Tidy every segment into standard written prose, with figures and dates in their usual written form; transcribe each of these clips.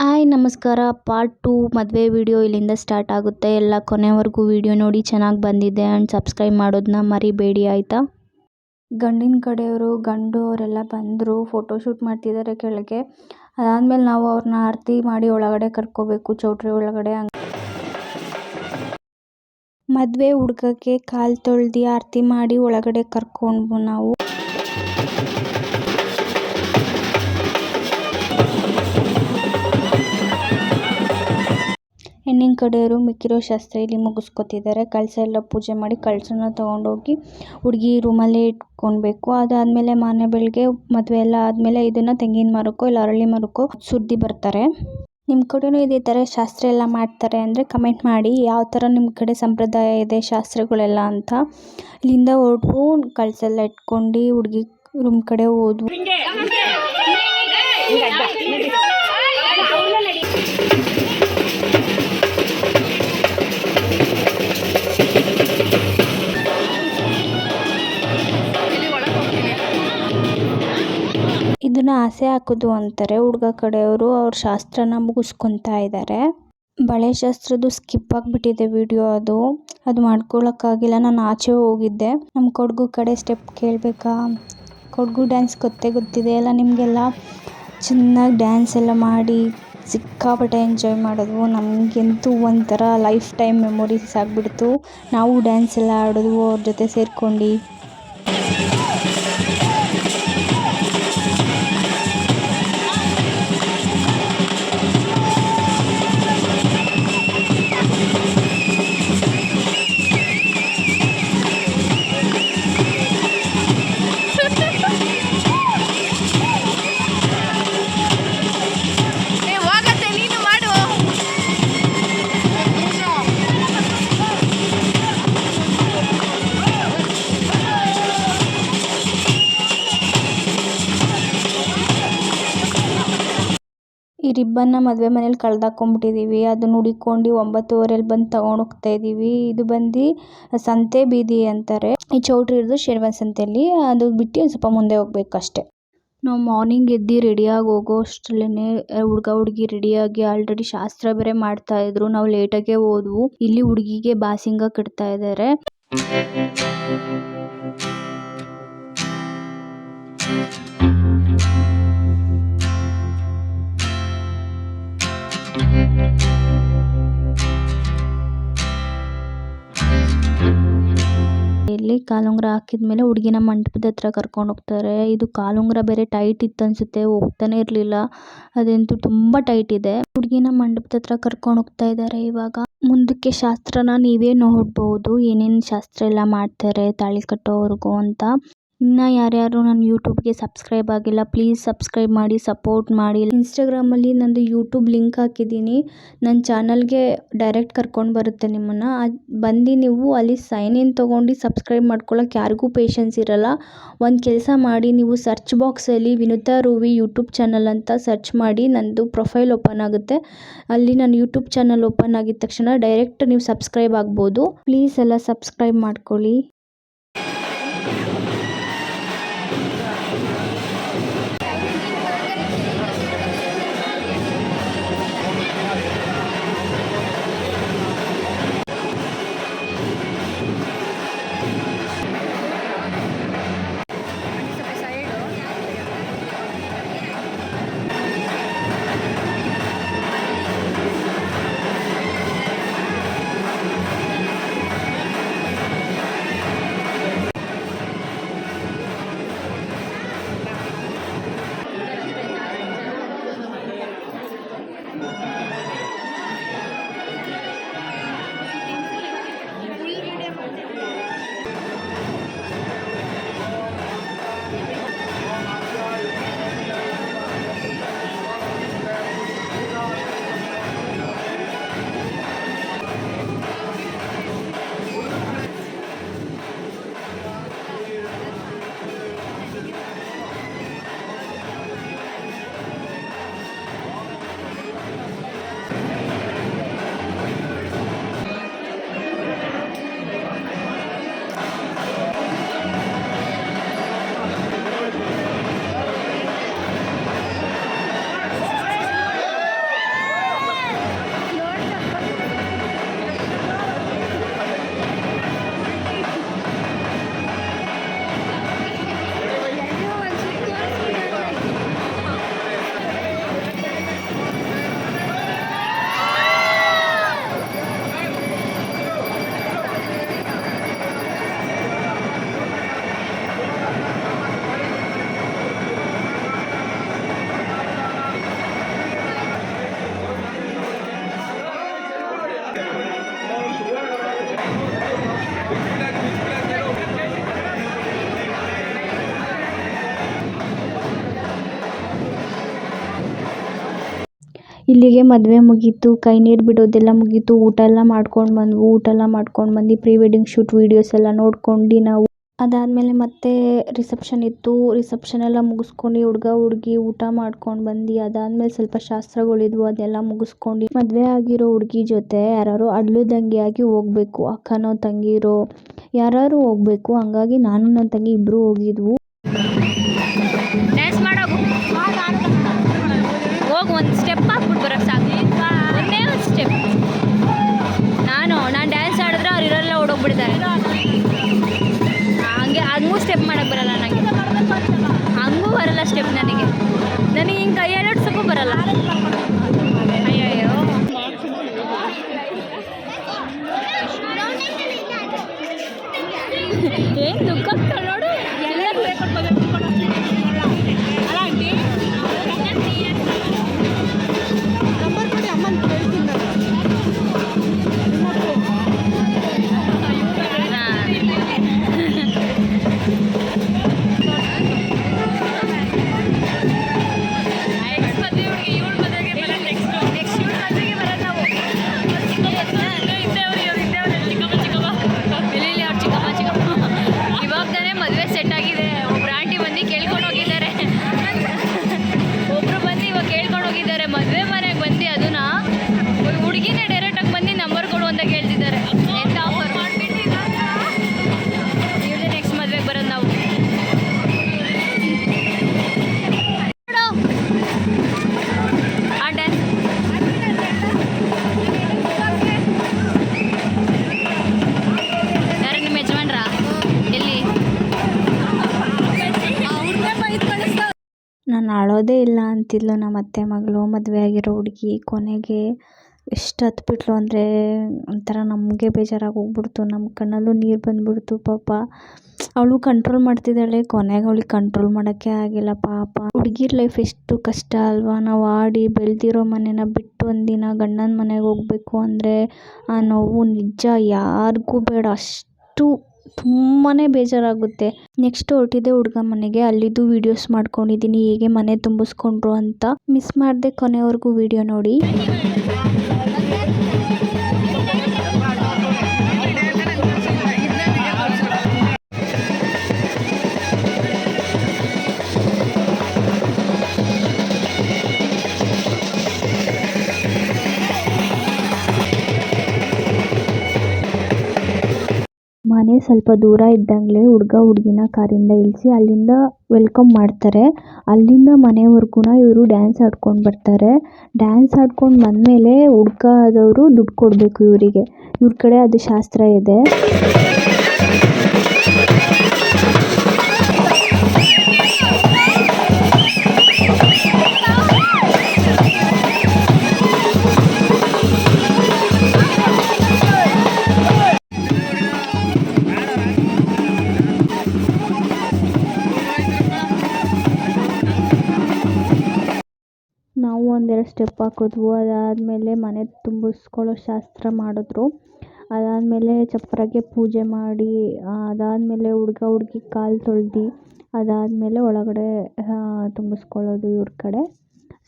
Hi ನಮಸ್ಕಾರ. Part 2 ಮದುವೆ video ಇಲ್ಲಿಂದ ಸ್ಟಾರ್ಟ್ ಆಗುತ್ತೆ. ಎಲ್ಲ ಕೊನೆವರೆಗೂ ವಿಡಿಯೋ ನೋಡಿ, ಚೆನ್ನಾಗಿ ಬಂದಿದೆ ಆ್ಯಂಡ್ ಸಬ್ಸ್ಕ್ರೈಬ್ ಮಾಡೋದನ್ನ ಮರಿಬೇಡಿ ಆಯಿತಾ. ಗಂಡಿನ ಕಡೆಯವರು ಅವರೆಲ್ಲ ಬಂದರು, ಫೋಟೋಶೂಟ್ ಮಾಡ್ತಿದ್ದಾರೆ ಕೆಳಗೆ. ಅದಾದಮೇಲೆ ನಾವು ಅವ್ರನ್ನ ಆರತಿ ಮಾಡಿ ಒಳಗಡೆ ಕರ್ಕೋಬೇಕು, ಚೌಟ್ರಿ ಒಳಗಡೆ. ಮದುವೆ ಹುಡುಗಕ್ಕೆ ಕಾಲು ತೊಳ್ದು ಆರತಿ ಮಾಡಿ ಒಳಗಡೆ ಕರ್ಕೊಂಡು ನಾವು ಹೆಣ್ಣಿನ ಕಡೆಯವರು ಮಿಕ್ಕಿರೋ ಶಾಸ್ತ್ರ ಇಲ್ಲಿ ಮುಗಿಸ್ಕೊತಿದ್ದಾರೆ. ಕಳಸ ಎಲ್ಲ ಪೂಜೆ ಮಾಡಿ ಕಳಸನ ತೊಗೊಂಡೋಗಿ ಹುಡುಗಿ ರೂಮಲ್ಲೇ ಇಟ್ಕೊಳ್ಬೇಕು. ಅದಾದಮೇಲೆ ಮಾರನೇ ಬೆಳಗ್ಗೆ ಮದುವೆ ಎಲ್ಲ ಆದಮೇಲೆ ಇದನ್ನು ತೆಂಗಿನ ಮರಕ್ಕೋ ಇಲ್ಲ ಅರಳಿ ಮರಕ್ಕೋ ಸುದ್ದಿ ಬರ್ತಾರೆ. ನಿಮ್ಮ ಕಡೆಯೂ ಇದೇ ಥರ ಶಾಸ್ತ್ರ ಎಲ್ಲ ಮಾಡ್ತಾರೆ ಅಂದರೆ ಕಮೆಂಟ್ ಮಾಡಿ, ಯಾವ ಥರ ನಿಮ್ಮ ಕಡೆ ಸಂಪ್ರದಾಯ ಇದೆ ಶಾಸ್ತ್ರಗಳೆಲ್ಲ ಅಂತ. ಇಲ್ಲಿಂದ ಹೊರಟು ಕಳಸ ಎಲ್ಲ ಇಟ್ಕೊಂಡು ಹುಡುಗಿ ರೂಮ್ ಕಡೆ ಹೋದ್ವು. ಇದನ್ನು ಆಸೆ ಹಾಕೋದು ಅಂತಾರೆ. ಹುಡುಗ ಕಡೆಯವರು ಅವ್ರ ಶಾಸ್ತ್ರನ ಮುಗಿಸ್ಕೊತಾ ಇದ್ದಾರೆ. ಬಳೆ ಶಾಸ್ತ್ರದ್ದು ಸ್ಕಿಪ್ ಆಗಿಬಿಟ್ಟಿದೆ ವಿಡಿಯೋ. ಅದು ಮಾಡ್ಕೊಳಕ್ಕಾಗಿಲ್ಲ. ನಾನು ಆಚೆ ಹೋಗಿದ್ದೆ. ನಮ್ಮ ಕೊಡಗು ಕಡೆ ಸ್ಟೆಪ್ ಕೇಳಬೇಕಾ? ಕೊಡಗು ಡ್ಯಾನ್ಸ್ ಗೊತ್ತಿದೆ ಅಲ್ಲ ನಿಮಗೆಲ್ಲ. ಚೆನ್ನಾಗಿ ಡ್ಯಾನ್ಸ್ ಎಲ್ಲ ಮಾಡಿ ಸಿಕ್ಕಾಪಟ್ಟೆ ಎಂಜಾಯ್ ಮಾಡಿದ್ವು. ನಮಗಂತೂ ಒಂಥರ ಲೈಫ್ ಟೈಮ್ ಮೆಮೊರೀಸ್ ಆಗಿಬಿಡ್ತು. ನಾವು ಡ್ಯಾನ್ಸ್ ಎಲ್ಲ ಆಡಿದ್ವು ಅವ್ರ ಜೊತೆ ಸೇರ್ಕೊಂಡು. ಈ ರಿಬ್ಬನ್ನ ಮದುವೆ ಮನೇಲಿ ಕಳ್ದಾಕೊಂಡ್ಬಿಟ್ಟಿದ್ದೀವಿ. ಅದನ್ನ ಹುಡುಕೊಂಡು 9:30 ಬಂದು ತಗೊಂಡು ಹೋಗ್ತಾ ಇದ್ದೀವಿ. ಇದು ಬಂದು ಸಂತೆ ಬೀದಿ ಅಂತಾರೆ. ಈ ಚೌಟ್ರಿ ಇರೋದು ಶೆರ್ವ ಸಂತೆಯಲ್ಲಿ. ಅದು ಬಿಟ್ಟು ಸ್ವಲ್ಪ ಮುಂದೆ ಹೋಗ್ಬೇಕು ಅಷ್ಟೇ. ನಾವು ಮಾರ್ನಿಂಗ್ ಎದ್ದು ರೆಡಿಯಾಗಿ ಹೋಗೋ ಅಷ್ಟರಲ್ಲೇ ಹುಡುಗ ಹುಡುಗಿ ರೆಡಿಯಾಗಿ ಆಲ್ರೆಡಿ ಶಾಸ್ತ್ರ ಬೇರೆ ಮಾಡ್ತಾ ಇದ್ರು. ನಾವು ಲೇಟಾಗೆ ಹೋದ್ವು. ಇಲ್ಲಿ ಹುಡುಗಿಗೆ ಬಾಸಿಂಗ ಕಟ್ತಾ ಇದ್ದಾರೆ. ಇಲ್ಲಿ ಕಾಲುಂಗ್ರ ಹಾಕಿದ್ಮೇಲೆ ಹುಡುಗಿನ ಮಂಟಪದ ಹತ್ರ ಕರ್ಕೊಂಡು ಹೋಗ್ತಾರೆ. ಇದು ಕಾಲುಂಗ್ರ ಬೇರೆ ಟೈಟ್ ಇತ್ತು ಅನ್ಸುತ್ತೆ, ಹೋಗ್ತಾನೆ ಇರಲಿಲ್ಲ. ಅದಂತೂ ತುಂಬಾ ಟೈಟ್ ಇದೆ. ಹುಡುಗಿನ ಮಂಟಪದ ಹತ್ರ ಕರ್ಕೊಂಡು ಹೋಗ್ತಾ ಇದ್ದಾರೆ. ಇವಾಗ ಮುಂದಕ್ಕೆ ಶಾಸ್ತ್ರನ ನೀವೇ ನೋಡ್ಬೋದು, ಏನೇನು ಶಾಸ್ತ್ರ ಎಲ್ಲ ಮಾಡ್ತಾರೆ ತಾಳಿ ಕಟ್ಟೋವರೆಗೂ ಅಂತ. ಇನ್ನು ಯಾರ್ಯಾರು ನನ್ನ ಯೂಟ್ಯೂಬ್ಗೆ ಸಬ್ಸ್ಕ್ರೈಬ್ ಆಗಿಲ್ಲ, ಪ್ಲೀಸ್ ಸಬ್ಸ್ಕ್ರೈಬ್ ಮಾಡಿ, ಸಪೋರ್ಟ್ ಮಾಡಿ. ಇನ್ಸ್ಟಾಗ್ರಾಮಲ್ಲಿ ನಂದು ಯೂಟ್ಯೂಬ್ ಲಿಂಕ್ ಹಾಕಿದ್ದೀನಿ. ನನ್ನ ಚಾನಲ್ಗೆ ಡೈರೆಕ್ಟ್ ಕರ್ಕೊಂಡು ಬರುತ್ತೆ ನಿಮ್ಮನ್ನು. ಬಂದು ನೀವು ಅಲ್ಲಿ ಸೈನ್ ಇನ್ ತೊಗೊಂಡು ಸಬ್ಸ್ಕ್ರೈಬ್ ಮಾಡ್ಕೊಳ್ಳೋಕೆ ಯಾರಿಗೂ ಪೇಷನ್ಸ್ ಇರಲ್ಲ. ಒಂದು ಕೆಲಸ ಮಾಡಿ, ನೀವು ಸರ್ಚ್ ಬಾಕ್ಸಲ್ಲಿ ವಿನುತಾ ರೂವಿ ಯೂಟ್ಯೂಬ್ ಚಾನಲ್ ಅಂತ ಸರ್ಚ್ ಮಾಡಿ, ನನ್ನದು ಪ್ರೊಫೈಲ್ ಓಪನ್ ಆಗುತ್ತೆ. ಅಲ್ಲಿ ನನ್ನ ಯೂಟ್ಯೂಬ್ ಚಾನಲ್ ಓಪನ್ ಆಗಿದ ತಕ್ಷಣ ಡೈರೆಕ್ಟ್ ನೀವು ಸಬ್ಸ್ಕ್ರೈಬ್ ಆಗ್ಬೋದು. ಪ್ಲೀಸ್ ಎಲ್ಲ ಸಬ್ಸ್ಕ್ರೈಬ್ ಮಾಡ್ಕೊಳ್ಳಿ. ಇಲ್ಲಿಗೆ ಮದುವೆ ಮುಗೀತು, ಕೈ ನೀರು ಬಿಡೋದೆಲ್ಲ ಮುಗೀತು, ಊಟ ಎಲ್ಲ ಮಾಡ್ಕೊಂಡು ಬಂದ್ವು. ಊಟ ಎಲ್ಲ ಮಾಡ್ಕೊಂಡು ಬಂದು ಪ್ರೀ ವೆಡ್ಡಿಂಗ್ ಶೂಟ್ ವೀಡಿಯೋಸ್ ಎಲ್ಲ ನೋಡ್ಕೊಂಡು ನಾವು ಅದಾದಮೇಲೆ ಮತ್ತೆ ರಿಸೆಪ್ಷನ್ ಇತ್ತು. ರಿಸೆಪ್ಷನ್ ಎಲ್ಲ ಮುಗಿಸ್ಕೊಂಡು ಹುಡುಗ ಹುಡುಗಿ ಊಟ ಮಾಡ್ಕೊಂಡು ಬಂದು ಅದಾದಮೇಲೆ ಸ್ವಲ್ಪ ಶಾಸ್ತ್ರಗಳಿದ್ವು, ಅದೆಲ್ಲ ಮುಗಿಸ್ಕೊಂಡು ಮದುವೆ ಆಗಿರೋ ಹುಡುಗಿ ಜೊತೆ ಯಾರು ಅಡ್ಲು ತಂಗಿಯಾಗಿ ಹೋಗಬೇಕು, ಅಕ್ಕನೋ ತಂಗಿರೋ ಯಾರು ಹೋಗಬೇಕು. ಹಂಗಾಗಿ ನಾನು ನನ್ನ ತಂಗಿ ಇಬ್ಬರು ಹೋಗಿದ್ವು. ಡ್ಯಾನ್ಸ್ ಮಾಡೋಗು, ಹೋಗಿ ಒಂದು ಸ್ಟೆಪ್ ಹಾಕ್ಬಿಟ್ಟು ಬರೋಕ್ಕೆ ಸಾಕು, ಒಂದೇ ಒಂದು ಸ್ಟೆಪ್. ನಾನು ಡ್ಯಾನ್ಸ್ ಆಡಿದ್ರೆ ಅವ್ರು ಇರೋರೆಲ್ಲ ಓಡೋಗ್ಬಿಡ್ತಾರೆ. ಹಂಗೆ ಹಂಗೂ ಸ್ಟೆಪ್ ಮಾಡೋಕ್ಕೆ ಬರಲ್ಲ ನನಗೆ, ಹಂಗೂ ಬರಲ್ಲ ಸ್ಟೆಪ್ ನನಗೆ ಹಿಂಗೆ ಕೈ ಆಡೋಡ್ಸೋಕ್ಕೂ ಬರಲ್ಲ. ಅಯ್ಯಯ್ಯೋ, ಏನು ದುಃಖ ಆಗ್ತಾಳೆ ನೋಡು. ಮದುವೆ ಮನೆಗೆ ಬಂದು ಅದನ್ನ ಹುಡುಗಿನೇ ಡೈರೆಕ್ಟಾಗಿ ಬಂದು ನಂಬರ್ ಕೊಡು ಅಂತ ಕೇಳ್ತಿದ್ದಾರೆ. ಎಂತ ಆಫರ್ ಇವ್ರದೇ ನೆಕ್ಸ್ಟ್ ಮದುವೆಗೆ ಬರೋದು ನಾವು. ಆ ಡ್ಯಾನ್ಸ್ ಯಾರು ನಿಮ್ಮ ಯಜಮಾನ್ರ? ಎಲ್ಲಿ? ನಾನು ಅಳೋದೇ ಇಲ್ಲ ಅಂತಿದ್ಲು ನಮ್ಮ ಅತ್ತೆ ಮಗಳು, ಮದುವೆ ಆಗಿರೋ ಹುಡುಗಿ. ಕೊನೆಗೆ ಎಷ್ಟು ಹತ್ಬಿಟ್ಲು ಅಂದರೆ ಒಂಥರ ನಮಗೆ ಬೇಜಾರಾಗಿ ಹೋಗ್ಬಿಡ್ತು, ನಮ್ಮ ಕಣ್ಣಲ್ಲೂ ನೀರು ಬಂದುಬಿಡ್ತು. ಪಾಪ ಅವಳು ಕಂಟ್ರೋಲ್ ಮಾಡ್ತಿದ್ದಾಳೆ, ಕೊನೆಗೆ ಅವಳಿಗೆ ಕಂಟ್ರೋಲ್ ಮಾಡೋಕ್ಕೆ ಆಗಿಲ್ಲ. ಪಾಪ ಹುಡುಗಿರ ಲೈಫ್ ಎಷ್ಟು ಕಷ್ಟ ಅಲ್ವಾ. ನಾವು ಆಡಿ ಬೆಳೆದಿರೋ ಮನೇನ ಬಿಟ್ಟು ಒಂದಿನ ಗಂಡನ ಮನೆಗೆ ಹೋಗಬೇಕು ಅಂದರೆ ಆ ನೋವು ನಿಜ ಯಾರಿಗೂ ಬೇಡ, ಅಷ್ಟು ತುಂಬಾ ಬೇಜಾರಾಗುತ್ತೆ. ನೆಕ್ಸ್ಟ್ ಹೊರಟಿದ್ದೆ ಹುಡುಗ ಮನೆಗೆ, ಅಲ್ಲಿದ್ದು ವೀಡಿಯೋಸ್ ಮಾಡ್ಕೊಂಡಿದ್ದೀನಿ ಹೇಗೆ ಮನೆ ತುಂಬಿಸ್ಕೊಂಡ್ರು ಅಂತ. ಮಿಸ್ ಮಾಡದೆ ಕೊನೆವರೆಗೂ ವೀಡಿಯೋ ನೋಡಿ. ಮನೆ ಸ್ವಲ್ಪ ದೂರ ಇದ್ದಂಗೆ ಹುಡುಗ ಹುಡುಗಿನ ಕಾರಿಂದ ಇಳಿಸಿ ಅಲ್ಲಿಂದ ವೆಲ್ಕಮ್ ಮಾಡ್ತಾರೆ. ಅಲ್ಲಿಂದ ಮನೆವರೆಗೂ ಇವರು ಡ್ಯಾನ್ಸ್ ಆಡ್ಕೊಂಡು ಬರ್ತಾರೆ. ಡ್ಯಾನ್ಸ್ ಆಡ್ಕೊಂಡು ಬಂದಮೇಲೆ ಹುಡುಗ ಆದವರು ದುಡ್ಡು ಕೊಡಬೇಕು ಇವರಿಗೆ. ಇವ್ರ ಕಡೆ ಅದು ಶಾಸ್ತ್ರ ಇದೆ. ನಾವು ಒಂದೆರಡು ಸ್ಟೆಪ್ ಹಾಕಿದ್ವು. ಅದಾದಮೇಲೆ ಮನೆ ತುಂಬಿಸ್ಕೊಳ್ಳೋ ಶಾಸ್ತ್ರ ಮಾಡಿದ್ರು. ಅದಾದಮೇಲೆ ಚಪ್ಪರಕ್ಕೆ ಪೂಜೆ ಮಾಡಿ, ಅದಾದಮೇಲೆ ಹುಡುಗ ಹುಡುಗಿ ಕಾಲು ತೊಳ್ದು, ಅದಾದಮೇಲೆ ಒಳಗಡೆ ತುಂಬಿಸ್ಕೊಳ್ಳೋದು ಇವ್ರ ಕಡೆ.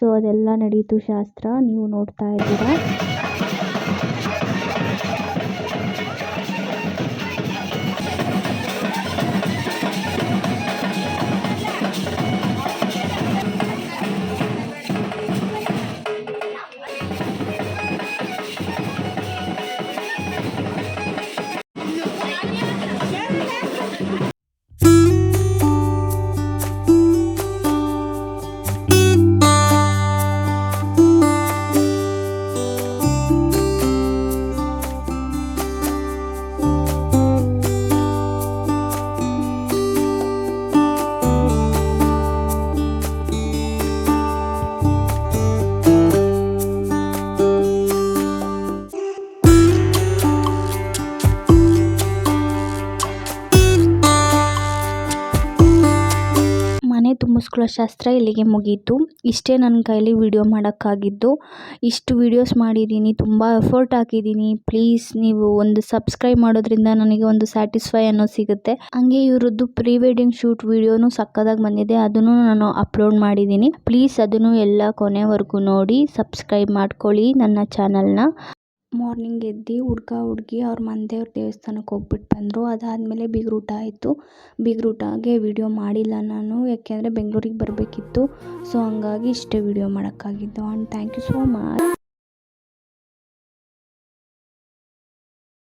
ಸೊ ಅದೆಲ್ಲ ನಡೀತು ಶಾಸ್ತ್ರ, ನೀವು ನೋಡ್ತಾ ಇದ್ದೀರಾ. ಮಾಡಿಸ್ಕೊಳ್ಳೋ ಶಾಸ್ತ್ರ ಇಲ್ಲಿಗೆ ಮುಗೀತು. ಇಷ್ಟೇ ನನ್ನ ಕೈಲಿ ವಿಡಿಯೋ ಮಾಡೋಕ್ಕಾಗಿದ್ದು. ಇಷ್ಟು ವೀಡಿಯೋಸ್ ಮಾಡಿದ್ದೀನಿ, ತುಂಬ ಎಫರ್ಟ್ ಹಾಕಿದ್ದೀನಿ. ಪ್ಲೀಸ್ ನೀವು ಒಂದು ಸಬ್ಸ್ಕ್ರೈಬ್ ಮಾಡೋದ್ರಿಂದ ನನಗೆ ಒಂದು ಸ್ಯಾಟಿಸ್ಫೈ ಅನ್ನೋದು ಸಿಗುತ್ತೆ. ಹಂಗೆ ಇವರದ್ದು ಪ್ರೀ ವೆಡ್ಡಿಂಗ್ ಶೂಟ್ ವಿಡಿಯೋನು ಸಕ್ಕದಾಗಿ ಬಂದಿದೆ, ಅದನ್ನು ನಾನು ಅಪ್ಲೋಡ್ ಮಾಡಿದ್ದೀನಿ. ಪ್ಲೀಸ್ ಅದನ್ನು ಎಲ್ಲ ಕೊನೆವರೆಗೂ ನೋಡಿ ಸಬ್ಸ್ಕ್ರೈಬ್ ಮಾಡ್ಕೊಳ್ಳಿ ನನ್ನ ಚಾನಲ್ನ. ಮಾರ್ನಿಂಗ್ ಎದ್ದು ಹುಡುಗ ಹುಡುಗಿ ಅವ್ರ ಮನೆದೇವ್ರ ದೇವಸ್ಥಾನಕ್ಕೆ ಹೋಗ್ಬಿಟ್ಟು ಬಂದರು. ಅದಾದಮೇಲೆ ಬೀಗ್ರೂಟ ಆಯಿತು. ಬೀಗ್ರೂಟಗೆ ವಿಡಿಯೋ ಮಾಡಿಲ್ಲ ನಾನು, ಯಾಕೆಂದರೆ ಬೆಂಗಳೂರಿಗೆ ಬರಬೇಕಿತ್ತು. ಸೊ ಹಂಗಾಗಿ ಇಷ್ಟೇ ವಿಡಿಯೋ ಮಾಡೋಕ್ಕಾಗಿದ್ದು. And thank you so much.